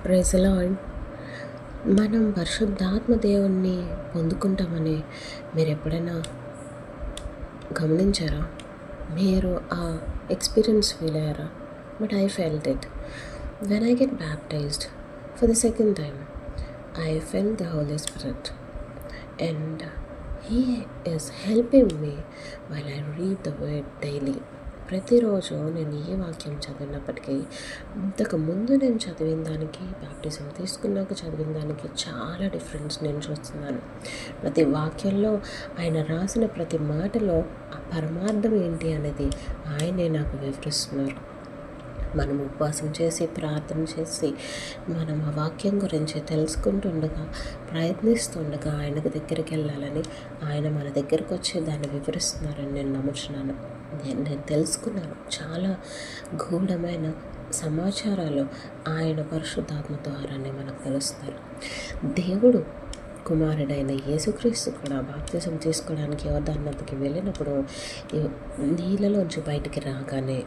Praise the lord. మనం పరిశుద్ధాత్మ దేవుణ్ణి పొందుకుంటామని మీరు ఎప్పుడైనా గమనించారా? మీరు ఆ ఎక్స్పీరియన్స్ ఫీల్ అయ్యారా? But I felt it when I get baptised for the second time. I felt the Holy Spirit and he is helping me while I read the word daily. ప్రతిరోజు నేను ఏ వాక్యం చదివినప్పటికీ ఇంతకు ముందు నేను చదివిన దానికి, బ్యాప్టిజం తీసుకున్నాక చదివిన దానికి చాలా డిఫరెన్స్ నేను చూస్తున్నాను. ప్రతి వాక్యంలో ఆయన రాసిన ప్రతి మాటలో ఆ పరమార్థం ఏంటి అనేది ఆయనే నాకు వివరిస్తున్నారు. మనం ఉపవాసం చేసి, ప్రార్థన చేసి, మనం ఆ వాక్యం గురించి తెలుసుకుంటుండగా, ప్రయత్నిస్తుండగా ఆయనకు దగ్గరికి వెళ్ళాలని ఆయన మన దగ్గరకు వచ్చి దాన్ని వివరిస్తున్నారని నేను నమ్ముచున్నాను. నేను తెలుసుకున్నాను. చాలా గూఢమైన సమాచారాలు ఆయన పరిశుద్ధాత్మ ద్వారానే మనకు తెలుస్తారు. దేవుడు కుమారుడైన యేసుక్రీస్తు కూడా బాప్తిజం తీసుకోవడానికి యోర్దాను నదికి వెళ్ళినప్పుడు నీళ్ళలోంచి బయటికి రాగానే,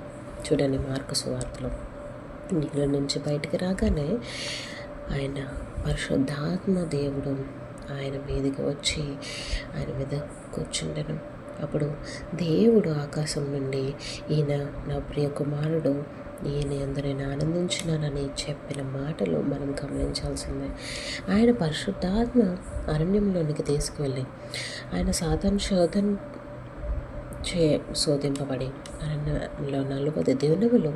చూడండి మార్కు సువార్తలో, నీళ్ళ నుంచి బయటికి రాగానే ఆయన పరిశుద్ధాత్మ దేవుడు ఆయన మీదకి వచ్చి ఆయన మీద కూర్చుండెను. అప్పుడు దేవుడు ఆకాశం నుండి, ఈయన నా ప్రియ కుమారుడు, ఈయన యందు నేను ఆనందించినానని చెప్పిన మాటలు మనం గమనించాల్సిందే. ఆయన పరిశుద్ధాత్మ అరణ్యంలోనికి తీసుకువెళ్ళి ఆయన సాతాను శోధింపబడి అరణ్యంలో 40 దినములు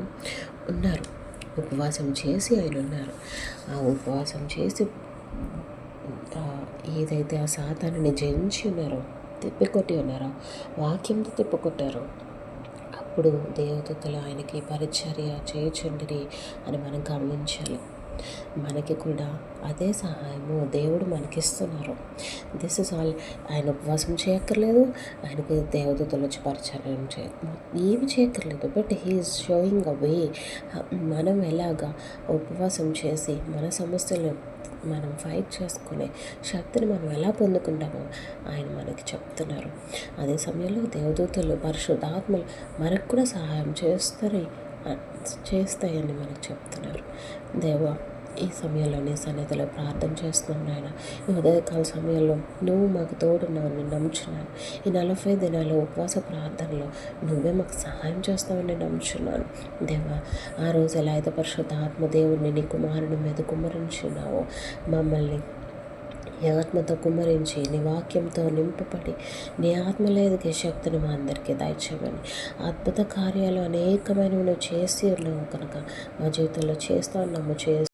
ఉన్నారు. ఉపవాసం చేసి ఆయన ఉన్నారు. ఆ ఉపవాసం చేసి ఏదైతే ఆ సాతానుని జయించి ఉన్నారో, తిప్పికొట్టి ఉన్నారో, వాక్యంతో తిప్పికొట్టారో, అప్పుడు దేవదూతలు ఆయనకి పరిచర్య చేయుచుండిరి అని మనం గమనించాలి. మనకి కూడా అదే సహాయము దేవుడు మనకిస్తున్నారు. This is all. ఆయన ఉపవాసం చేయక్కర్లేదు, ఆయనకి దేవదూతలు వచ్చి పరిచర్యం ఏమి చేయక్కర్లేదు. బట్ హీఈస్ షోయింగ్ అ వే. మనం ఎలాగా ఉపవాసం చేసి మన సమస్యలు మనం ఫైట్ చేసుకునే శక్తిని మనం ఎలా పొందుకుంటామో ఆయన మనకి చెప్తున్నారు. అదే సమయంలో దేవదూతలు, పరిశుద్ధాత్మలు మనకు కూడా సహాయం చేస్తాయని మనకు చెప్తున్నారు. దేవా, ఈ సమయంలో నీ సన్నిధిలో ప్రార్థన చేస్తున్నాను నాయన. ఈ ఉదయకాల సమయంలో నువ్వు మాకు తోడున్నావు, నేను నమ్ముచున్నాను. ఈ 40 దినాల ఉపవాస ప్రార్థనలో నువ్వే మాకు సహాయం చేస్తావని నమ్ముచున్నాను. దేవా, ఆ రోజు ఎలా అయితే పరిశుద్ధాత్మ దేవుడిని నీ కుమారుని మీద కుమ్మరించున్నావో, మమ్మల్ని నీ ఆత్మతో కుమ్మరించి, నీ వాక్యంతో నింపబడి, నీ ఆత్మలో ఎదిగే శక్తిని మా అందరికీ దయచేయమని, అద్భుత కార్యాలు అనేకమైనవి నువ్వు చేసి ఉన్నావు కనుక మా జీవితంలో చేస్తా ఉన్నాము.